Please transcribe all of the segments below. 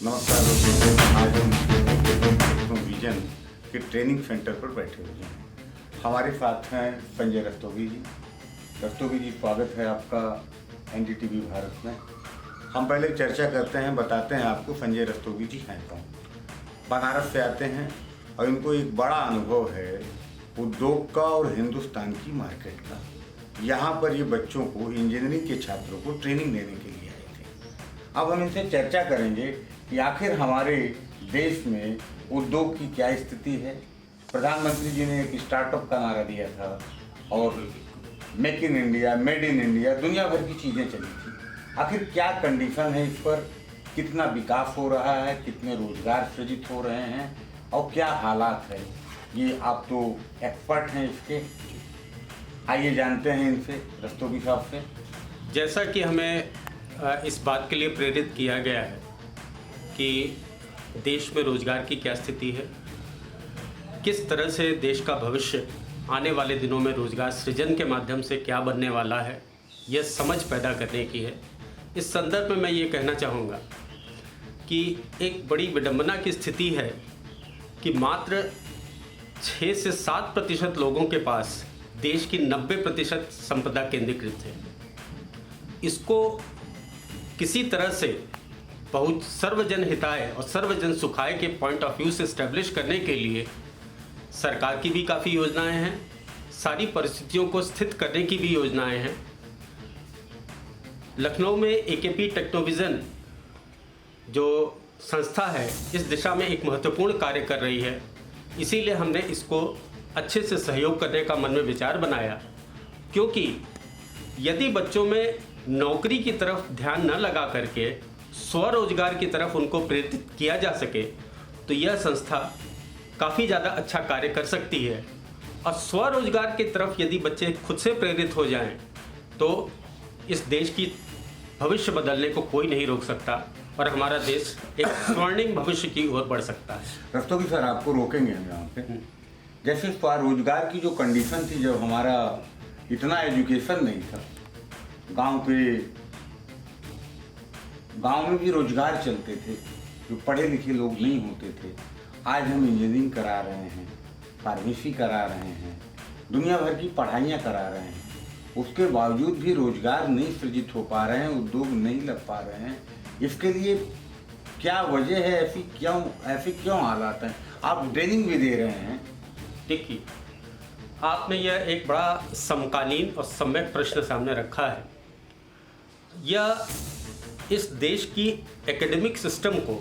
नमस्कार दोस्तों, आज हम विजन के ट्रेनिंग सेंटर पर बैठे हुए हैं। हमारे साथ हैं संजय रस्तोगी जी। रस्तोगी जी, स्वागत है आपका एनडीटीवी भारत में। हम पहले चर्चा करते हैं, बताते हैं आपको संजय रस्तोगी जी हैं कौन। बनारस से आते हैं और इनको एक बड़ा अनुभव है उद्योग का और हिंदुस्तान की मार्केट का। यहाँ पर ये बच्चों को, इंजीनियरिंग के छात्रों को ट्रेनिंग देने के लिए आए थे। अब हम इनसे चर्चा करेंगे कि आखिर हमारे देश में उद्योग की क्या स्थिति है। प्रधानमंत्री जी ने एक स्टार्टअप का नारा दिया था और make in India, made in India, दुनिया भर की चीज़ें चली थी। आखिर क्या कंडीशन है इस पर, कितना विकास हो रहा है, कितने रोजगार सृजित हो रहे हैं और क्या हालात है, ये आप तो एक्सपर्ट हैं इसके। आइए जानते हैं इनसे, रस्तोगी साहब से। जैसा कि हमें इस बात के लिए प्रेरित किया गया है कि देश में रोजगार की क्या स्थिति है, किस तरह से देश का भविष्य आने वाले दिनों में रोजगार सृजन के माध्यम से क्या बनने वाला है, यह समझ पैदा करने की है। इस संदर्भ में मैं ये कहना चाहूँगा कि एक बड़ी विडंबना की स्थिति है कि मात्र 6 से 7% लोगों के पास देश की 90% संपदा केंद्रीकृत है। इसको किसी तरह से बहुत सर्वजन हिताय और सर्वजन सुखाय के पॉइंट ऑफ व्यू से इस्टेब्लिश करने के लिए सरकार की भी काफ़ी योजनाएं हैं, सारी परिस्थितियों को स्थित करने की भी योजनाएं हैं। लखनऊ में एकेपी टेक्नोविज़न जो संस्था है, इस दिशा में एक महत्वपूर्ण कार्य कर रही है। इसीलिए हमने इसको अच्छे से सहयोग करने का मन में विचार बनाया, क्योंकि यदि बच्चों में नौकरी की तरफ ध्यान न लगा करके स्वरोजगार की तरफ उनको प्रेरित किया जा सके तो यह संस्था काफ़ी ज़्यादा अच्छा कार्य कर सकती है। और स्वरोजगार की तरफ यदि बच्चे खुद से प्रेरित हो जाएं तो इस देश की भविष्य बदलने को कोई नहीं रोक सकता और हमारा देश एक स्वर्णिम भविष्य की ओर बढ़ सकता है। रस्तोगी सर, आपको रोकेंगे हम यहाँ पे। जैसे स्वरोजगार की जो कंडीशन थी, जब हमारा इतना एजुकेशन नहीं था, गांव में भी रोजगार चलते थे, जो पढ़े लिखे लोग नहीं होते थे। आज हम इंजीनियरिंग करा रहे हैं, फार्मेसी करा रहे हैं, दुनिया भर की पढ़ाइयाँ करा रहे हैं, उसके बावजूद भी रोजगार नहीं सृजित हो पा रहे हैं, उद्योग नहीं लग पा रहे हैं। इसके लिए क्या वजह है, ऐसी क्यों हालात हैं? आप ट्रेनिंग भी दे रहे हैं। देखिए, आपने यह एक बड़ा समकालीन और सम्यक प्रश्न सामने रखा है। यह इस देश की एकेडमिक सिस्टम को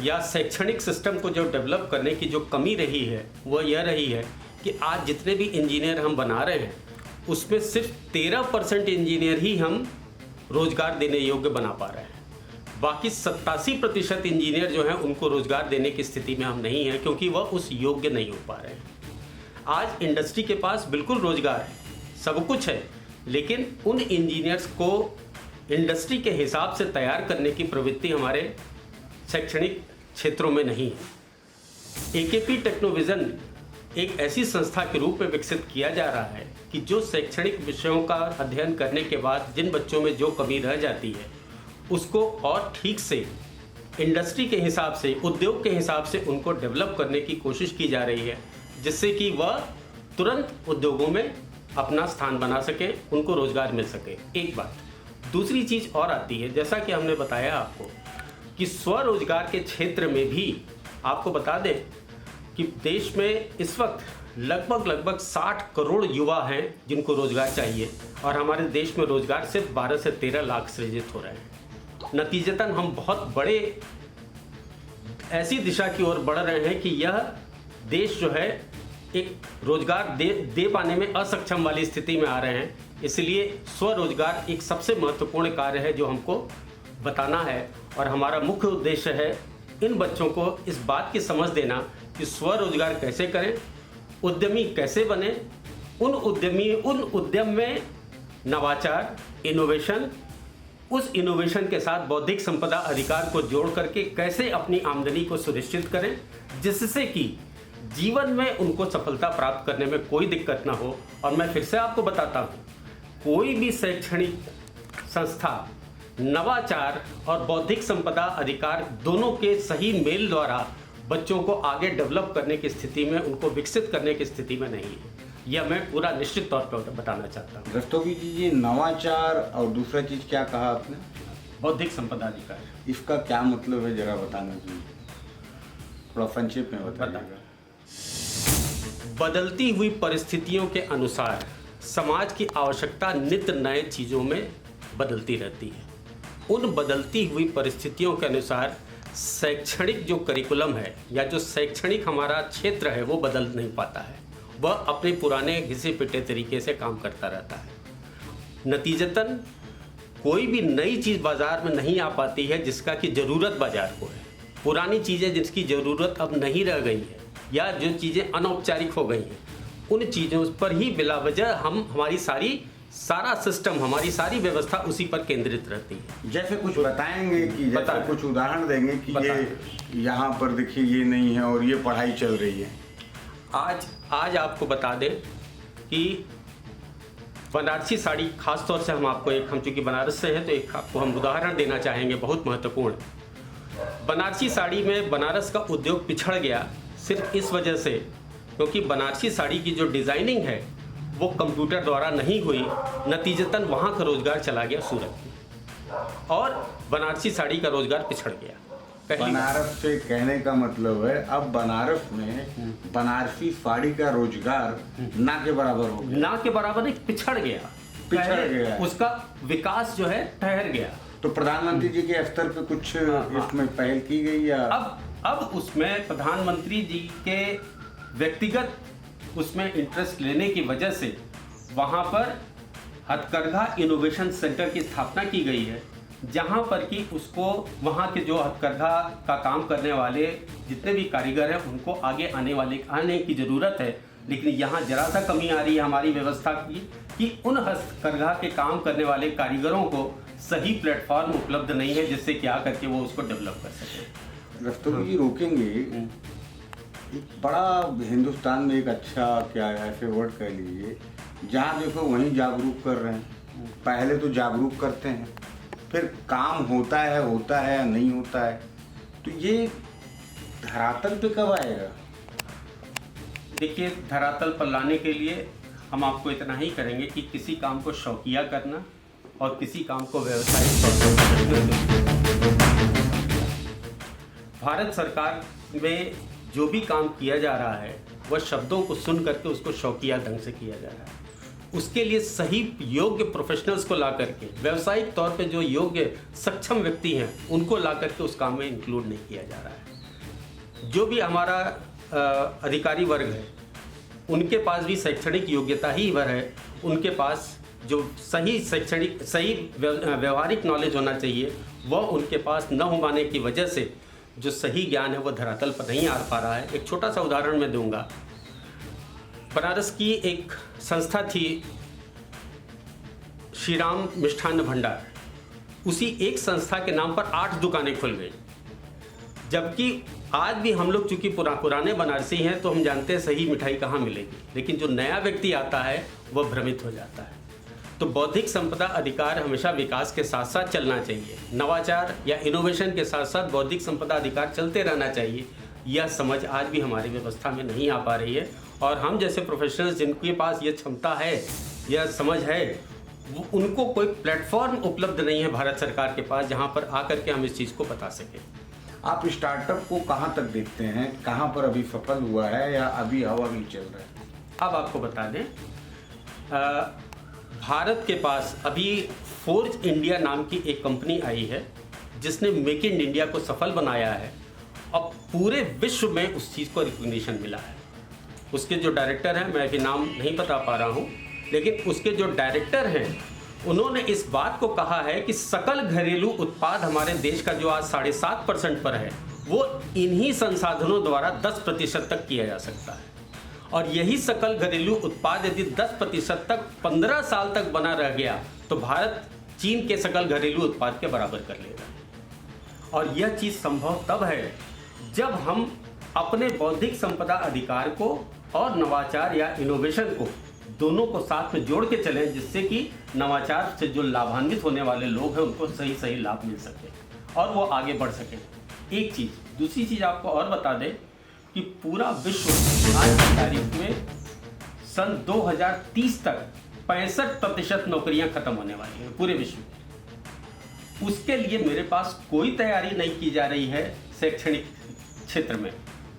या शैक्षणिक सिस्टम को जो डेवलप करने की जो कमी रही है वह यह रही है कि आज जितने भी इंजीनियर हम बना रहे हैं उसमें सिर्फ 13% इंजीनियर ही हम रोजगार देने योग्य बना पा रहे हैं। बाकी 87% इंजीनियर जो हैं उनको रोजगार देने की स्थिति में हम नहीं हैं, क्योंकि वह उस योग्य नहीं हो पा रहे हैं। आज इंडस्ट्री के पास बिल्कुल रोजगार है, सब कुछ है, लेकिन उन इंजीनियर्स को इंडस्ट्री के हिसाब से तैयार करने की प्रवृत्ति हमारे शैक्षणिक क्षेत्रों में नहीं है। एकेपी टेक्नोविज़न एक ऐसी संस्था के रूप में विकसित किया जा रहा है कि जो शैक्षणिक विषयों का अध्ययन करने के बाद जिन बच्चों में जो कमी रह जाती है उसको और ठीक से इंडस्ट्री के हिसाब से, उद्योग के हिसाब से उनको डेवलप करने की कोशिश की जा रही है, जिससे कि वह तुरंत उद्योगों में अपना स्थान बना सके, उनको रोजगार मिल सके। एक बात। दूसरी चीज़ और आती है, जैसा कि हमने बताया आपको कि स्वरोजगार के क्षेत्र में भी आपको बता दें कि देश में इस वक्त लगभग 60 करोड़ युवा हैं जिनको रोजगार चाहिए, और हमारे देश में रोजगार सिर्फ 12 से 13 लाख सृजित हो रहे हैं। नतीजतन हम बहुत बड़े ऐसी दिशा की ओर बढ़ रहे हैं कि यह देश जो है एक रोजगार दे पाने में असक्षम वाली स्थिति में आ रहे हैं। इसलिए स्वरोजगार एक सबसे महत्वपूर्ण कार्य है जो हमको बताना है, और हमारा मुख्य उद्देश्य है इन बच्चों को इस बात की समझ देना कि स्वरोजगार कैसे करें, उद्यमी कैसे बने, उन उद्यम में नवाचार, इनोवेशन, उस इनोवेशन के साथ बौद्धिक संपदा अधिकार को जोड़ करके कैसे अपनी आमदनी को सुनिश्चित करें, जिससे कि जीवन में उनको सफलता प्राप्त करने में कोई दिक्कत ना हो। और मैं फिर से आपको बताता हूँ, कोई भी शैक्षणिक संस्था नवाचार और बौद्धिक संपदा अधिकार दोनों के सही मेल द्वारा बच्चों को आगे डेवलप करने की स्थिति में, उनको विकसित करने की स्थिति में नहीं है। यह मैं पूरा निश्चित तौर पर बताना चाहता हूँ। रस्तोगी जी, ये नवाचार और दूसरा चीज क्या कहा आपने? बौद्धिक संपदा अधिकार। इसका क्या मतलब है, जरा बताना चाहिए, थोड़ा संक्षेप में बताइएगा। बदलती हुई परिस्थितियों के अनुसार समाज की आवश्यकता नित्य नए चीज़ों में बदलती रहती है। उन बदलती हुई परिस्थितियों के अनुसार शैक्षणिक जो करिकुलम है या जो शैक्षणिक हमारा क्षेत्र है वो बदल नहीं पाता है, वह अपने पुराने घिसे पिटे तरीके से काम करता रहता है। नतीजतन कोई भी नई चीज़ बाज़ार में नहीं आ पाती है जिसका कि ज़रूरत बाज़ार को है। पुरानी चीज़ें जिसकी ज़रूरत अब नहीं रह गई है या जो चीज़ें अनौपचारिक हो गई हैं, उन चीज़ों पर ही बिला वजह हमारी सारा सिस्टम, हमारी सारी व्यवस्था उसी पर केंद्रित रहती है। जैसे कुछ बताएंगे कि जैसे कुछ उदाहरण देंगे कि ये यहाँ पर देखिए ये नहीं है और ये पढ़ाई चल रही है। आज आपको बता दें कि बनारसी साड़ी, खास तौर से हम चूँकि बनारस से हैं तो एक आपको हम उदाहरण देना चाहेंगे बहुत महत्वपूर्ण। बनारसी साड़ी में बनारस का उद्योग पिछड़ गया सिर्फ इस वजह से क्योंकि बनारसी साड़ी की जो डिज़ाइनिंग है वो कंप्यूटर द्वारा नहीं हुई। नतीजतन वहाँ का रोजगार चला गया सूरत में और बनारसी साड़ी का रोजगार पिछड़ गया। बनारस से कहने का मतलब है अब बनारस में बनारसी साड़ी का रोजगार ना के बराबर हो गया। ना के बराबर नहीं, पिछड़ गया। उसका विकास जो है ठहर गया। तो प्रधानमंत्री जी के स्तर पे कुछ इसमें पहल की गई या? अब उसमें प्रधानमंत्री जी के व्यक्तिगत उसमें इंटरेस्ट लेने की वजह से वहाँ पर हथकरघा इनोवेशन सेंटर की स्थापना की गई है, जहाँ पर कि उसको वहाँ के जो हथकरघा का काम करने वाले जितने भी कारीगर हैं उनको आगे आने की ज़रूरत है। लेकिन यहाँ जरा सा कमी आ रही है हमारी व्यवस्था की कि उन हथकरघा के काम करने वाले कारीगरों को सही प्लेटफॉर्म उपलब्ध नहीं है जिससे क्या करके वो उसको डेवलप कर सके। रस्तोगी जी रोकेंगे, एक बड़ा हिंदुस्तान में एक अच्छा क्या है ऐसे वर्ड कह लीजिए, जहाँ देखो वहीं जागरूक कर रहे हैं। पहले तो जागरूक करते हैं, फिर काम होता है या नहीं होता है, तो ये धरातल पे कब आएगा? देखिए, धरातल पर लाने के लिए हम आपको इतना ही करेंगे कि किसी काम को शौकिया करना और किसी काम को व्यावसायिक तौर पर। भारत सरकार में जो भी काम किया जा रहा है वह शब्दों को सुन करके उसको शौकिया ढंग से किया जा रहा है। उसके लिए सही योग्य प्रोफेशनल्स को ला करके, व्यावसायिक तौर पे जो योग्य सक्षम व्यक्ति हैं उनको ला करके उस काम में इंक्लूड नहीं किया जा रहा है। जो भी हमारा अधिकारी वर्ग है उनके पास भी शैक्षणिक योग्यता ही वह है, उनके पास जो सही व्यवहारिक नॉलेज होना चाहिए वह उनके पास न होने की वजह से जो सही ज्ञान है वो धरातल पर नहीं आ पा रहा है। एक छोटा सा उदाहरण मैं दूंगा। बनारस की एक संस्था थी श्री राम मिष्ठान्न भंडार, उसी एक संस्था के नाम पर 8 दुकानें खुल गई। जबकि आज भी हम लोग चूँकि पुराने बनारसी हैं तो हम जानते हैं सही मिठाई कहाँ मिलेगी, लेकिन जो नया व्यक्ति आता है वह भ्रमित हो जाता है। तो बौद्धिक संपदा अधिकार हमेशा विकास के साथ साथ चलना चाहिए, नवाचार या इनोवेशन के साथ साथ बौद्धिक संपदा अधिकार चलते रहना चाहिए। यह समझ आज भी हमारी व्यवस्था में नहीं आ पा रही है और हम जैसे प्रोफेशनल्स जिनके पास ये क्षमता है, यह समझ है, उनको कोई प्लेटफॉर्म उपलब्ध नहीं है भारत सरकार के पास जहाँ पर आकर के हम इस चीज़ को बता सकें। आप स्टार्टअप को कहाँ तक देखते हैं, कहाँ पर अभी सफल हुआ है या अभी हवा भी चल रहा है? अब आपको बता दें, भारत के पास अभी फोर्ज इंडिया नाम की एक कंपनी आई है जिसने मेक इन इंडिया को सफल बनाया है और पूरे विश्व में उस चीज़ को रिकॉग्निशन मिला है। उसके जो डायरेक्टर हैं, मैं अभी नाम नहीं बता पा रहा हूँ, लेकिन उसके जो डायरेक्टर हैं उन्होंने इस बात को कहा है कि सकल घरेलू उत्पाद हमारे देश का जो आज 7.5% पर है वो इन्हीं संसाधनों द्वारा 10% तक किया जा सकता है। और यही सकल घरेलू उत्पाद यदि 10% तक 15 साल तक बना रह गया तो भारत चीन के सकल घरेलू उत्पाद के बराबर कर लेगा। और यह चीज़ संभव तब है जब हम अपने बौद्धिक संपदा अधिकार को और नवाचार या इनोवेशन को दोनों को साथ में जोड़ के चलें, जिससे कि नवाचार से जो लाभान्वित होने वाले लोग हैं उनको सही सही लाभ मिल सके और वो आगे बढ़ सकें। एक चीज़, दूसरी चीज़ आपको और बता दें कि पूरा विश्व आज की तारीख में सन 2030 तक 65% नौकरियां खत्म होने वाली हैं पूरे विश्व में। उसके लिए मेरे पास कोई तैयारी नहीं की जा रही है शैक्षणिक क्षेत्र में।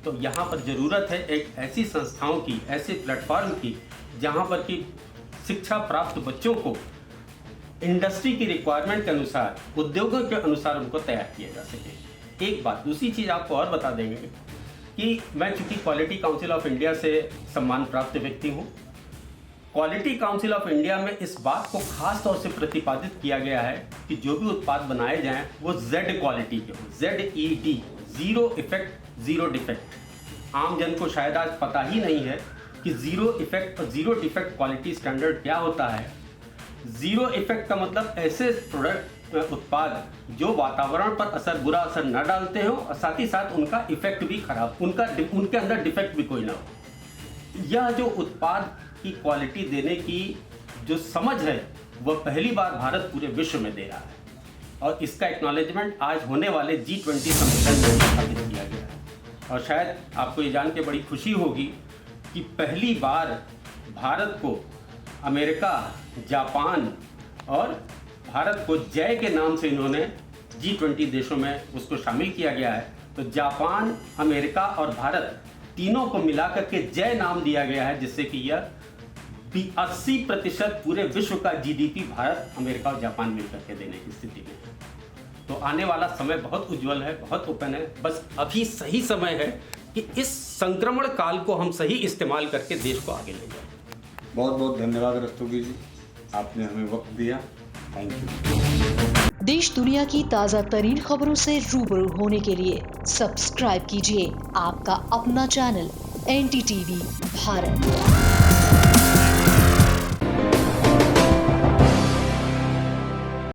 तो यहाँ पर ज़रूरत है एक ऐसी संस्थाओं की, ऐसे प्लेटफॉर्म की, जहाँ पर कि शिक्षा प्राप्त बच्चों को इंडस्ट्री की रिक्वायरमेंट के अनुसार, उद्योगों के अनुसार उनको तैयार किया जा सके। एक बात, दूसरी चीज़ आपको और बता देंगे कि मैं चूँकि क्वालिटी काउंसिल ऑफ इंडिया से सम्मान प्राप्त व्यक्ति हूँ, क्वालिटी काउंसिल ऑफ इंडिया में इस बात को खास तौर से प्रतिपादित किया गया है कि जो भी उत्पाद बनाए जाएं वो Z क्वालिटी के हों, ZED, zero effect zero defect. आम जन को शायद आज पता ही नहीं है कि ज़ीरो इफेक्ट और ज़ीरो डिफेक्ट क्वालिटी स्टैंडर्ड क्या होता है। ज़ीरो इफेक्ट का मतलब ऐसे प्रोडक्ट उत्पाद जो वातावरण पर बुरा असर न डालते हो और साथ ही साथ उनका इफेक्ट भी खराब, उनके अंदर डिफेक्ट भी कोई ना हो। यह जो उत्पाद की क्वालिटी देने की जो समझ है वह पहली बार भारत पूरे विश्व में दे रहा है और इसका एक्नॉलेजमेंट आज होने वाले G20 सम्मेलन में स्थापित किया गया है। और शायद आपको ये जान के बड़ी खुशी होगी कि पहली बार भारत को अमेरिका, जापान और भारत को जय के नाम से इन्होंने G20 देशों में उसको शामिल किया गया है। तो जापान, अमेरिका और भारत तीनों को मिलाकर के जय नाम दिया गया है, जिससे कि यह 80% पूरे विश्व का GDP भारत, अमेरिका और जापान मिलकर के देने की स्थिति में है। तो आने वाला समय बहुत उज्जवल है, बहुत ओपन है। बस अभी सही समय है कि इस संक्रमण काल को हम सही इस्तेमाल करके देश को आगे ले जाएं। बहुत बहुत धन्यवाद रस्तोगी जी, आपने हमें वक्त दिया। Thank you. देश दुनिया की ताज़ा तरीन खबरों से रूबरू होने के लिए सब्सक्राइब कीजिए आपका अपना चैनल NDTV भारत।